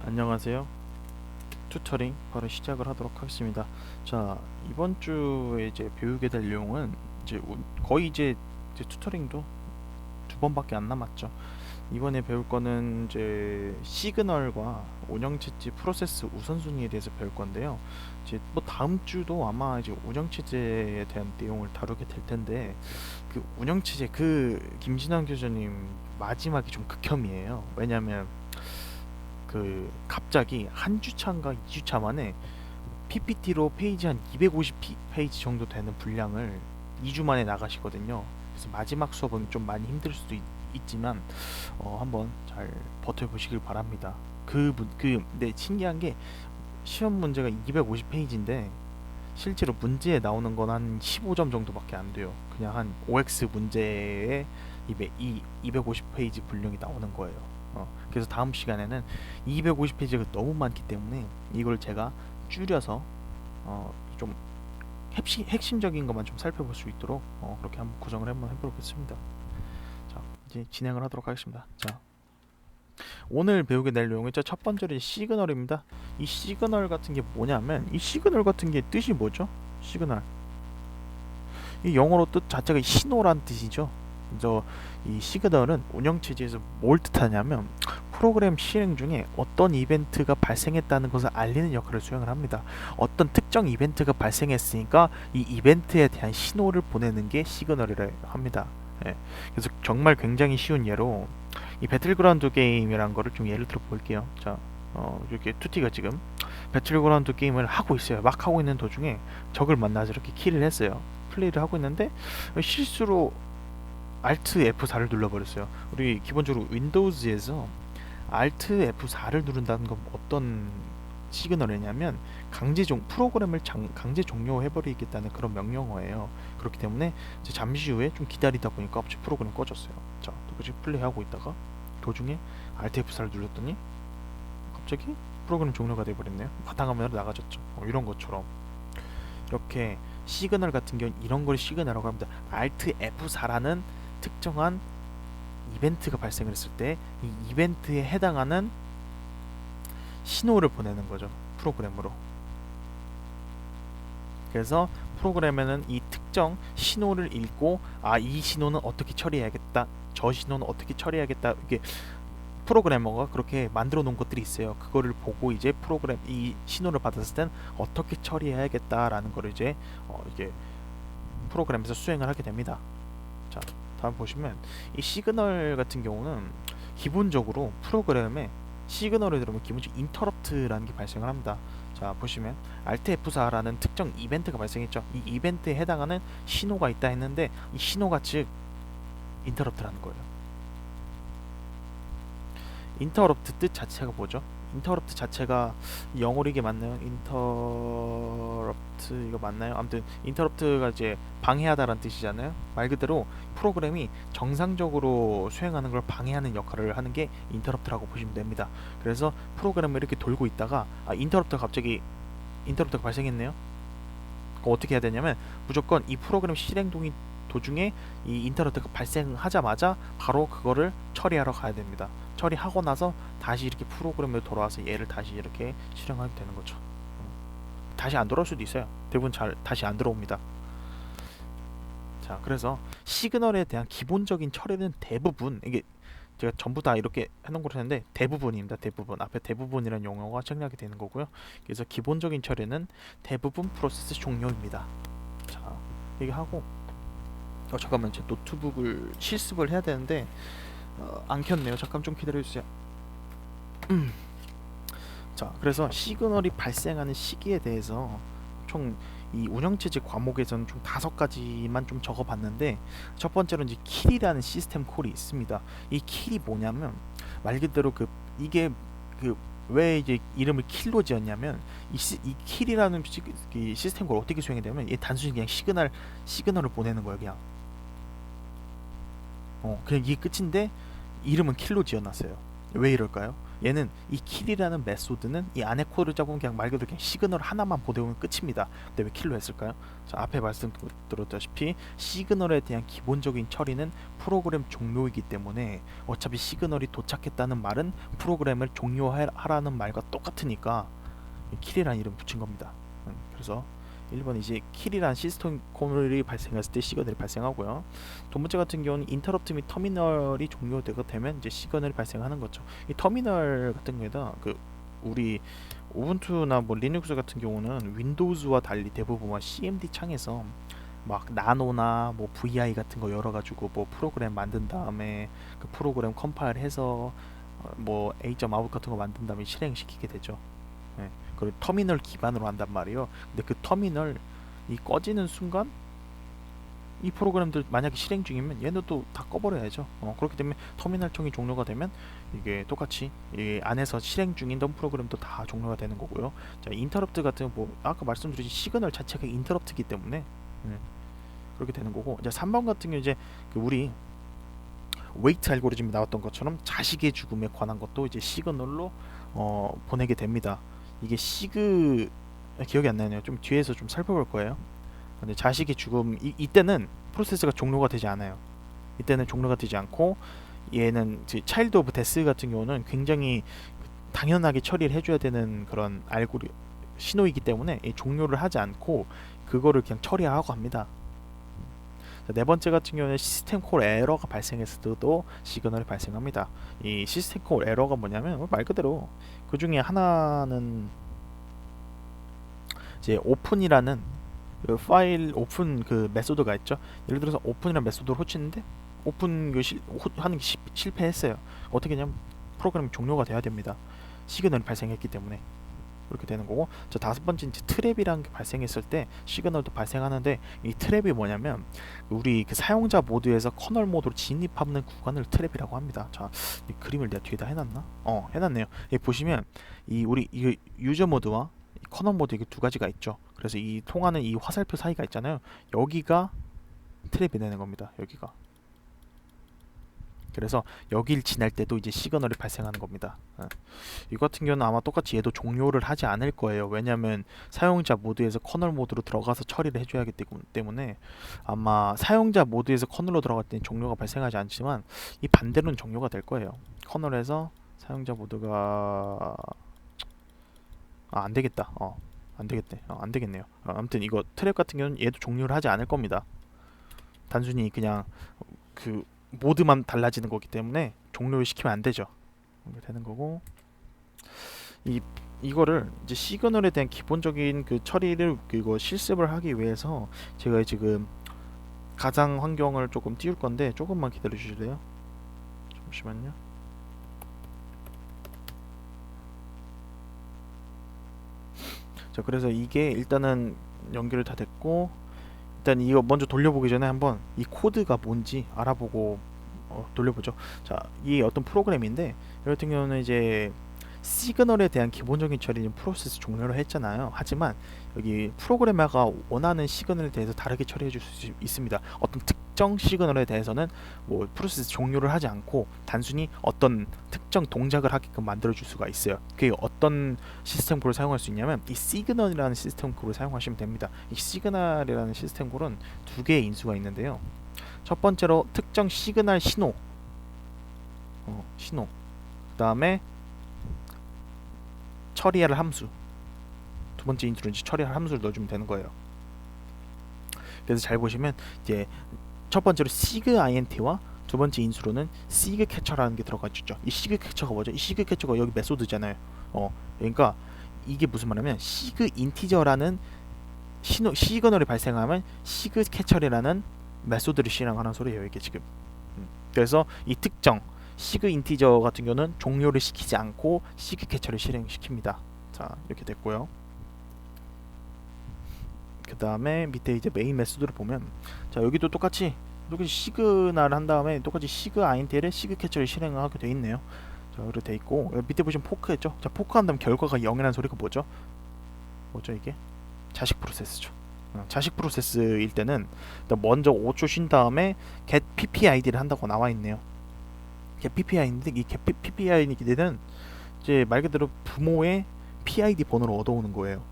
안녕하세요. 튜터링 바로 시작을 하도록 하겠습니다. 자, 이번 주에 이제 배우게 될 내용은 거의 이제 튜터링도 두 번밖에 안 남았죠. 이번에 배울 거는 이제 시그널과 운영체제 프로세스 우선순위에 대해서 배울 건데요. 이제 뭐 다음 주도 아마 이제 운영체제에 대한 내용을 다루게 될 텐데, 그 운영체제 김진환 교수님 마지막이 좀 극혐이에요. 왜냐면 그 갑자기 한 주차인가 2주차 만에 PPT로 페이지 한 250 페이지 정도 되는 분량을 2주 만에 나가시거든요. 그래서 마지막 수업은 좀 많이 힘들 수도 있지만 한번 잘 버텨보시길 바랍니다. 근데 신기한 게 시험 문제가 250 페이지인데 실제로 문제에 나오는 건 한 15점 정도밖에 안 돼요. 그냥 한 OX 문제에 250 페이지 분량이 나오는 거예요. 그래서 다음 시간에는 250페이지가 너무 많기 때문에 이걸 제가 줄여서 좀 핵심적인 것만 좀 살펴볼 수 있도록 그렇게 한번 구성을 한번 해보겠습니다. 자, 이제 진행을 하도록 하겠습니다. 자, 오늘 배우게 될 내용은 첫 번째로 시그널입니다. 이 시그널 같은 게 뭐냐면, 이 시그널 같은 게 뜻이 뭐죠? 시그널, 이 영어로 뜻 자체가 신호란 뜻이죠. 그래서 이 시그널은 운영체제에서 뭘 뜻하냐면, 프로그램 실행 중에 어떤 이벤트가 발생했다는 것을 알리는 역할을 수행을 합니다. 어떤 특정 이벤트가 발생했으니까 이 이벤트에 대한 신호를 보내는 게 시그널이라 합니다. 예. 그래서 정말 굉장히 쉬운 예로 이 배틀그라운드 게임이라는 거를 좀 예를 들어 볼게요. 자, 이렇게 투티가 지금 배틀그라운드 게임을 하고 있어요. 막 하고 있는 도중에 적을 만나서 이렇게 킬을 했어요. 플레이를 하고 있는데 실수로 Alt F4를 눌러버렸어요. 우리 기본적으로 윈도우즈에서 Alt F4를 누른다는 건 어떤 시그널이냐면 프로그램을 강제 종료해버리겠다는 그런 명령어예요. 그렇기 때문에 이제 잠시 후에 좀 기다리다 보니까 갑자기 프로그램 꺼졌어요. 자, 똑같이 플레이하고 있다가 도중에 Alt F4를 눌렀더니 갑자기 프로그램 종료가 돼버렸네요. 바탕화면으로 나가졌죠. 이런 것처럼 이렇게 시그널 같은 경우는 이런 걸 시그널이라고 합니다. Alt F4라는 특정한 이벤트가 발생을 했을 때 이 이벤트에 해당하는 신호를 보내는 거죠. 프로그램으로. 그래서 프로그램에는 이 특정 신호를 읽고, 이 신호는 어떻게 처리해야겠다, 저 신호는 어떻게 처리해야겠다, 이게 프로그래머가 그렇게 만들어 놓은 것들이 있어요. 그거를 보고 이제 이 신호를 받았을 땐 어떻게 처리해야겠다라는 거를 이제 프로그램에서 수행을 하게 됩니다. 자, 다음 보시면 이 시그널 같은 경우는 기본적으로 프로그램에 시그널을 들으면 기본적으로 인터럽트라는 게 발생을 합니다. 자, 보시면 Alt F4라는 특정 이벤트가 발생했죠. 이 이벤트에 해당하는 신호가 있다 했는데 이 신호가 즉 인터럽트라는 거예요. 인터럽트 뜻 자체가 뭐죠? 인터럽트 자체가 영어로 이게 맞나요? 인터럽트 이거 맞나요? 아무튼 인터럽트가 이제 방해하다라는 뜻이잖아요. 말 그대로 프로그램이 정상적으로 수행하는 걸 방해하는 역할을 하는 게 인터럽트라고 보시면 됩니다. 그래서 프로그램을 이렇게 돌고 있다가 인터럽트가 발생했네요. 어떻게 해야 되냐면 무조건 이 프로그램 실행 도중에 이 인터럽트가 발생하자마자 바로 그거를 처리하러 가야 됩니다. 처리하고 나서 다시 이렇게 프로그램으로 돌아와서 얘를 다시 이렇게 실행하게 되는 거죠. 다시 안 돌아올 수도 있어요. 대부분 다시 안 들어옵니다. 자, 그래서 시그널에 대한 기본적인 처리는 대부분, 이게 제가 전부 다 이렇게 해놓은 걸 했는데 대부분입니다. 대부분 앞에 대부분이라는 용어가 생략이 되는 거고요. 그래서 기본적인 처리는 대부분 프로세스 종료입니다. 자, 얘기하고 잠깐만, 제 노트북을 실습을 해야 되는데 안 켰네요. 잠깐 좀 기다려주세요. 자, 그래서 시그널이 발생하는 시기에 대해서 총 이 운영체제 과목에서는 총 5가지만 좀 적어봤는데, 첫 번째로 이제 킬이라는 시스템 콜이 있습니다. 이 킬이 뭐냐면 말 그대로 이게 왜 이제 이름을 킬로 지었냐면, 이 킬이라는 시스템 콜 어떻게 수행이 되면 얘 단순히 그냥 시그널을 보내는 거예요. 그냥 이게 끝인데 이름은 킬로 지어놨어요. 왜 이럴까요? 얘는 이 킬이라는 메소드는 이 안에 코드를 짜보면 그냥 말 그대로 그냥 시그널 하나만 보내오면 끝입니다. 근데 왜 킬로 했을까요? 자, 앞에 말씀드렸다시피 시그널에 대한 기본적인 처리는 프로그램 종료이기 때문에 어차피 시그널이 도착했다는 말은 프로그램을 종료하라는 말과 똑같으니까 킬이라는 이름 붙인 겁니다. 그래서 1번 이제 킬이란 시스템 콜이 발생했을 때 시그널이 발생하고요. 두 번째 같은 경우는 인터럽트 및 터미널이 종료되게 되면 이제 시그널이 발생하는 거죠. 이 터미널 같은 경우에다 그 우리 우분투나 뭐 리눅스 같은 경우는 윈도우즈와 달리 대부분 CMD 창에서 막 나노나 뭐 VI 같은 거 열어가지고 뭐 프로그램 만든 다음에 그 프로그램 컴파일해서 뭐 A.out 같은 거 만든 다음에 실행시키게 되죠. 예, 그걸 터미널 기반으로 한단 말이에요. 근데 그 터미널이 꺼지는 순간 이 프로그램들 만약에 실행 중이면 얘네도 다 꺼버려야죠. 그렇기 때문에 터미널청이 종료가 되면 이게 똑같이 이 안에서 실행 중인 던 프로그램도 다 종료가 되는 거고요. 자, 인터럽트 같은 뭐 아까 말씀드린 시그널 자체가 인터럽트이기 때문에 그렇게 되는 거고, 이제 3번 같은 경우 이제 그 우리 웨이트 알고리즘이 나왔던 것처럼 자식의 죽음에 관한 것도 이제 시그널로 보내게 됩니다. 이게 시그 기억이 안 나네요. 좀 뒤에서 좀 살펴볼 거예요. 근데 자식의 죽음 이때는 프로세스가 종료가 되지 않아요. 이때는 종료가 되지 않고 얘는 차일드 오브 데스 같은 경우는 굉장히 당연하게 처리를 해줘야 되는 그런 알고리 신호이기 때문에 종료를 하지 않고 그거를 그냥 처리하고 합니다. 네 번째 같은 경우는 시스템 콜 에러가 발생했을 때도 시그널이 발생합니다. 이 시스템 콜 에러가 뭐냐면 말 그대로 그 중에 하나는 이제 오픈이라는 그 파일 오픈 그 메소드가 있죠. 예를 들어서 오픈이라는 메소드를 호치는데 오픈 하는 게 실패했어요. 어떻게 냐면 프로그램이 종료가 돼야 됩니다. 시그널이 발생했기 때문에. 그렇게 되는 거고, 자, 다섯 번째 이제 트랩이라는 게 발생했을 때 시그널도 발생하는데, 이 트랩이 뭐냐면 우리 그 사용자 모드에서 커널 모드로 진입하는 구간을 트랩이라고 합니다. 자, 이 그림을 내가 뒤에다 해놨나? 해놨네요. 여기 보시면 이 우리 이 유저 모드와 이 커널 모드 이게 두 가지가 있죠. 그래서 이 통하는 이 화살표 사이가 있잖아요. 여기가 트랩이 되는 겁니다. 여기가. 그래서 여길 지날 때도 이제 시그널이 발생하는 겁니다. 이거 같은 경우는 아마 똑같이 얘도 종료를 하지 않을 거예요. 왜냐하면 사용자 모드에서 커널 모드로 들어가서 처리를 해줘야 하기 때문에 아마 사용자 모드에서 커널로 들어갈 때는 종료가 발생하지 않지만 이 반대로는 종료가 될 거예요. 커널에서 사용자 모드가 안 되겠다. 안 되겠네. 안 되겠네요. 아무튼 이거 트랩 같은 경우는 얘도 종료를 하지 않을 겁니다. 단순히 그냥 그 모드만 달라지는 거기 때문에 종료를 시키면 안 되죠. 이렇게 되는 거고, 이거를 이제 시그널에 대한 기본적인 그 처리를 그거 실습을 하기 위해서 제가 지금 가상 환경을 조금 띄울 건데 조금만 기다려 주실래요? 잠시만요. 자, 그래서 이게 일단은 연결이 다 됐고, 일단 이거 먼저 돌려보기 전에 한번 이 코드가 뭔지 알아보고 돌려보죠. 자, 이 어떤 프로그램인데 이 같은 경우는 이제 시그널에 대한 기본적인 처리는 프로세스 종료를 했잖아요. 하지만 여기 프로그래머가 원하는 시그널에 대해서 다르게 처리해 줄 수 있습니다. 어떤 특정 시그널에 대해서는 뭐 프로세스 종료를 하지 않고 단순히 어떤 특정 동작을 하게끔 만들어 줄 수가 있어요. 그게 어떤 시스템 콜을 사용할 수 있냐면 이 시그널이라는 시스템 콜을 사용하시면 됩니다. 이 시그널이라는 시스템 콜은 두 개의 인수가 있는데요. 첫 번째로 특정 시그널 신호, 신호. 그 다음에 처리할 함수. 두 번째 인트로 이제 처리할 함수를 넣어주면 되는 거예요. 그래서 잘 보시면 이제 첫 번째로 시그 int와 두 번째 인수로는 시그 캐처라는 게 들어가 있죠. 이 시그 캐처가 뭐죠? 이 시그 캐처가 여기 메소드잖아요. 그러니까 이게 무슨 말이냐면 시그 인티저라는 신호 시그널이 발생하면 시그 캐처라는 메소드를 실행하는 소리예요. 이게 지금. 그래서 이 특정 시그 인티저 같은 경우는 종료를 시키지 않고 시그 캐처를 실행시킵니다. 자, 이렇게 됐고요. 그 다음에 밑에 이제 메인 메소드를 보면, 자, 여기도 똑같이 시그널 한 다음에 똑같이 시그 int를 시그 캐처를 실행하게 돼 있네요. 자, 이렇게 돼 있고, 밑에 보시면 포크했죠. 자, 포크 한 다음 결과가 0이라는 소리가 뭐죠? 이게? 자식 프로세스죠. 자식 프로세스일 때는 먼저 5초 쉰 다음에 get ppid를 한다고 나와 있네요. get PPI인데 이 get PPI는 이제 말 그대로 부모의 PID 번호를 얻어오는 거예요.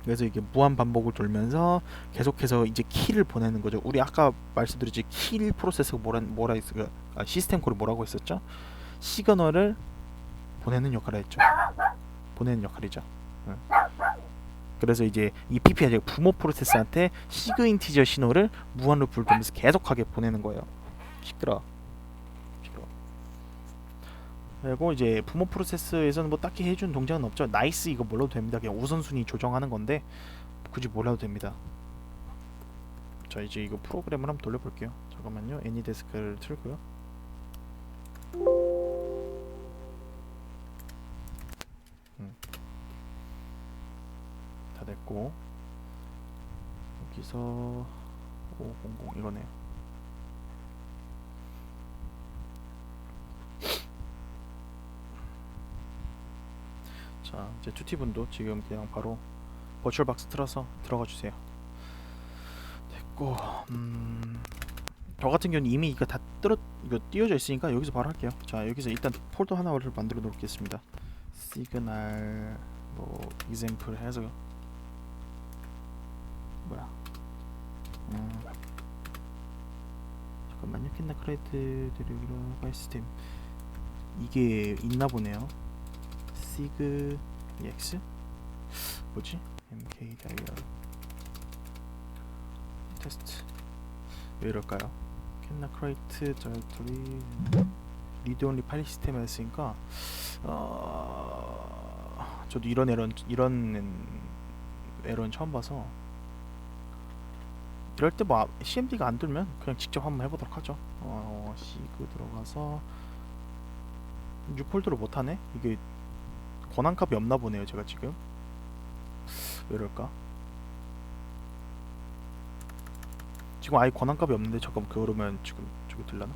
그래서 이게 무한 반복을 돌면서 계속해서 이제 키를 보내는 거죠. 우리 아까 말씀드렸지 킬 프로세스가 뭐라 했어? 시스템 콜이 뭐라고 했었죠? 시그널을 보내는 역할을 했죠. 보내는 역할이죠. 응. 그래서 이제 이 PPI 부모 프로세스한테 시그 인티저 신호를 무한 루프를 돌면서 계속하게 보내는 거예요. 시끄러. 그리고 이제 부모 프로세스에서는 뭐 딱히 해준 동작은 없죠. 나이스 이거 몰라도 됩니다. 그냥 우선순위 조정하는 건데 굳이 몰라도 됩니다. 자 이제 이거 프로그램을 한번 돌려볼게요. 잠깐만요. 애니데스크를 틀고요. 다 됐고 여기서 500 이거네요. 자 이제 투티분도 지금 그냥 바로 버추얼박스 틀어서 들어가 주세요. 됐고 저 같은 경우는 이미 이거 다 이거 띄워져 있으니까 여기서 바로 할게요. 자 여기서 일단 폴더 하나를 만들어 놓겠습니다. 시그널 뭐 example 해서 뭐야 잠깐만요. 킨나 크레이트 드리그로 시스템 이게 있나 보네요. 시그 EX 뭐지? MK 다이얼 테스트 왜 이럴까요? 캔나 크레이트 다이렉토리 리드 온리 파일 시스템에 했으니까 저도 이런 에러는 처음 봐서 이럴 때 뭐 CMD가 안 들면 그냥 직접 한번 해보도록 하죠. 시그 들어가서 뉴 폴더를 못하네? 이게 권한값이 없나 보네요. 제가 지금 왜 이럴까? 지금 아예 권한값이 없는데 잠깐 그러면 지금 저기 들라나?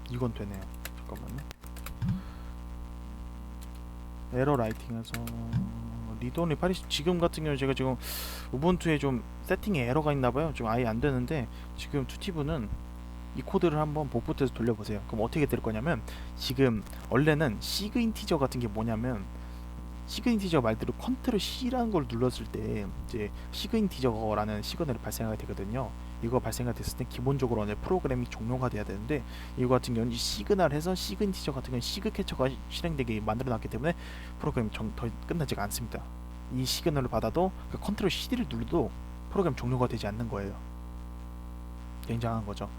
이건 되네요. 잠깐만요. 에러 라이팅에서 리드 온리 파리 지금 같은 경우 제가 지금 우분투에 좀 세팅에 에러가 있나봐요. 지금 아예 안 되는데 지금 투티브는 이 코드를 한번 복붙해서 돌려보세요. 그럼 어떻게 될 거냐면 지금 원래는 시그 인티저 같은 게 뭐냐면 시그 인티저 말대로 컨트롤 C라는 걸 눌렀을 때 이제 시그 인티저라는 시그널이 발생하게 되거든요. 이거 발생이 됐을 때 기본적으로 이제 프로그램이 종료가 돼야 되는데 이거 같은 경우는 시그널해서 시그 인티저 같은 경우는 시그 캐처가 실행되게 만들어놨기 때문에 프로그램이 더 끝나지가 않습니다. 이 시그널을 받아도 그 컨트롤 CD를 눌러도 프로그램 종료가 되지 않는 거예요. 굉장한 거죠.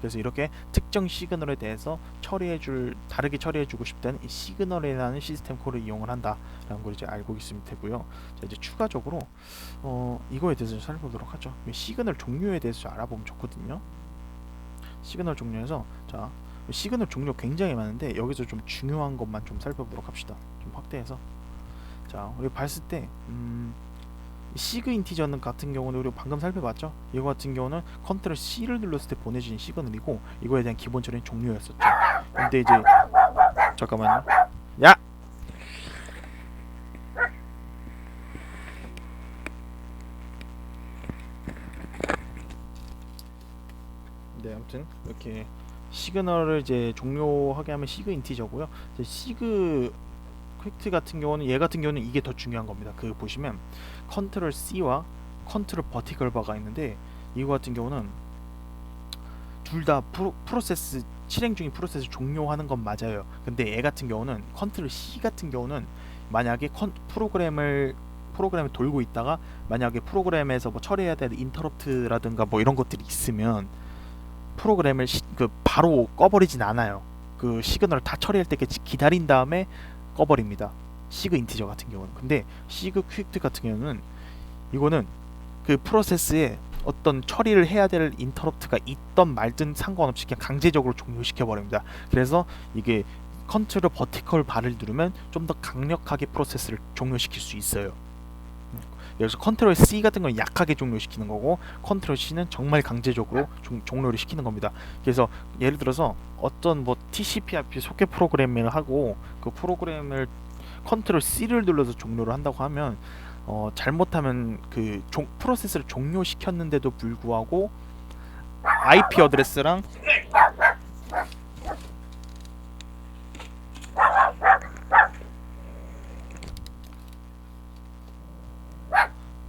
그래서 이렇게 특정 시그널에 대해서 다르게 처리해주고 싶다는 이 시그널이라는 시스템 콜을 이용을 한다라는 걸 이제 알고 있으면 되고요. 자 이제 추가적으로 이거에 대해서 살펴보도록 하죠. 시그널 종류에 대해서 좀 알아보면 좋거든요. 시그널 종류에서 자 시그널 종류 굉장히 많은데 여기서 좀 중요한 것만 좀 살펴보도록 합시다. 좀 확대해서 자 우리 봤을 때 시그 인티저는 같은 경우는 우리 방금 살펴봤죠. 이거 같은 경우는 컨트롤 C를 눌렀을 때 보내지는 시그널이고 이거에 대한 기본적인 종류였었죠. 근데 이제 잠깐만요. 야! 네, 아무튼 이렇게 시그널을 이제 종료하게 하면 시그 인티저고요. 이제 시그 퀵트 같은 경우는 얘 같은 경우는 이게 더 중요한 겁니다. 그 보시면 컨트롤 C와 컨트롤 버티컬 바가 있는데 이거 같은 경우는 둘 다 프로세스 실행 중인 프로세스 종료하는 건 맞아요. 근데 얘 같은 경우는 컨트롤 C 같은 경우는 만약에 프로그램을 돌고 있다가 만약에 프로그램에서 뭐 처리해야 될 인터럽트라든가 뭐 이런 것들이 있으면 프로그램을 바로 꺼버리진 않아요. 그 시그널을 다 처리할 때까지 기다린 다음에 꺼버립니다. 시그 인티저 같은 경우는. 근데 시그 퀵트 같은 경우는 이거는 그 프로세스에 어떤 처리를 해야 될 인터럽트가 있던 말든 상관없이 그냥 강제적으로 종료시켜 버립니다. 그래서 이게 컨트롤 버티컬 바를 누르면 좀 더 강력하게 프로세스를 종료시킬 수 있어요. 그래서 컨트롤 C 같은 건 약하게 종료시키는 거고 컨트롤 C는 정말 강제적으로 종료를 시키는 겁니다. 그래서 예를 들어서 어떤 뭐 TCP/IP 소켓 프로그램을 하고 그 프로그램을 컨트롤 C를 눌러서 종료를 한다고 하면 잘못하면 그 프로세스를 종료시켰는데도 불구하고 IP 어드레스랑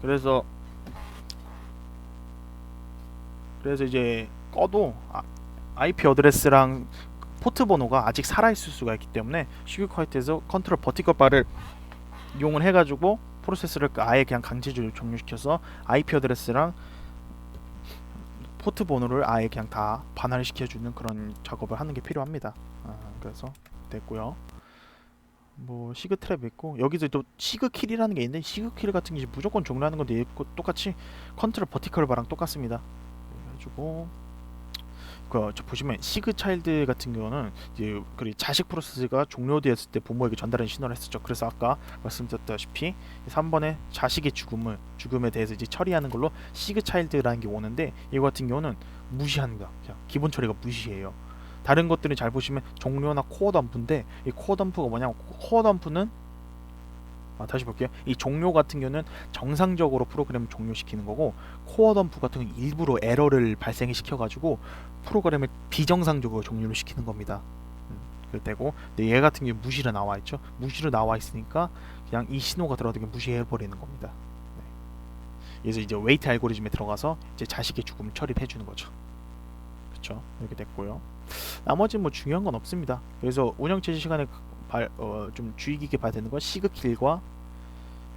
그래서 이제 꺼도 IP 어드레스랑 포트 번호가 아직 살아있을 수가 있기 때문에 시큐카이트에서 컨트롤 버티컬 바를 이용을 해가지고 프로세스를 아예 그냥 강제적으로 종료시켜서 IP 어드레스랑 포트 번호를 아예 그냥 다 반환시켜주는 그런 작업을 하는 게 필요합니다. 그래서 됐고요. 뭐 시그 트랩 있고 여기서 또 시그 킬이라는 게 있는데 시그 킬 같은 게 무조건 종료하는 건데 똑같이 컨트롤 버티컬 바랑 똑같습니다. 해주고 저 보시면 시그 차일드 같은 경우는 이제 그 자식 프로세스가 종료되었을 때 부모에게 전달하는 신호를 했었죠. 그래서 아까 말씀드렸다시피 3번에 자식의 죽음에 대해서 이제 처리하는 걸로 시그 차일드라는 게 오는데 이거 같은 경우는 무시합니다. 그냥 기본 처리가 무시해요. 다른 것들은 잘 보시면 종료나 코어 덤프인데 이 코어 덤프가 뭐냐면 코어 덤프는 다시 볼게요. 이 종료 같은 경우는 정상적으로 프로그램을 종료시키는 거고 코어 덤프 같은 경우는 일부러 에러를 발생시켜 가지고 프로그램을 비정상적으로 종료를 시키는 겁니다. 그럴 때고 근데 얘 같은 경우 무시로 나와 있죠. 무시로 나와 있으니까 그냥 이 신호가 들어가도 무시해 버리는 겁니다. 네. 그래서 이제 웨이트 알고리즘에 들어가서 이제 자식의 죽음을 처리해 주는 거죠. 그렇죠? 이렇게 됐고요. 나머지 뭐 중요한 건 없습니다. 그래서 운영 제시 시간에 좀 주의 깊게 봐야 되는 건 시그 킬과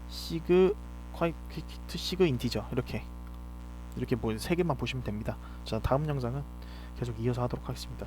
시그 쿼이트 시그 인티저 이렇게 뭐 세 개만 보시면 됩니다. 자, 다음 영상은 계속 이어서 하도록 하겠습니다.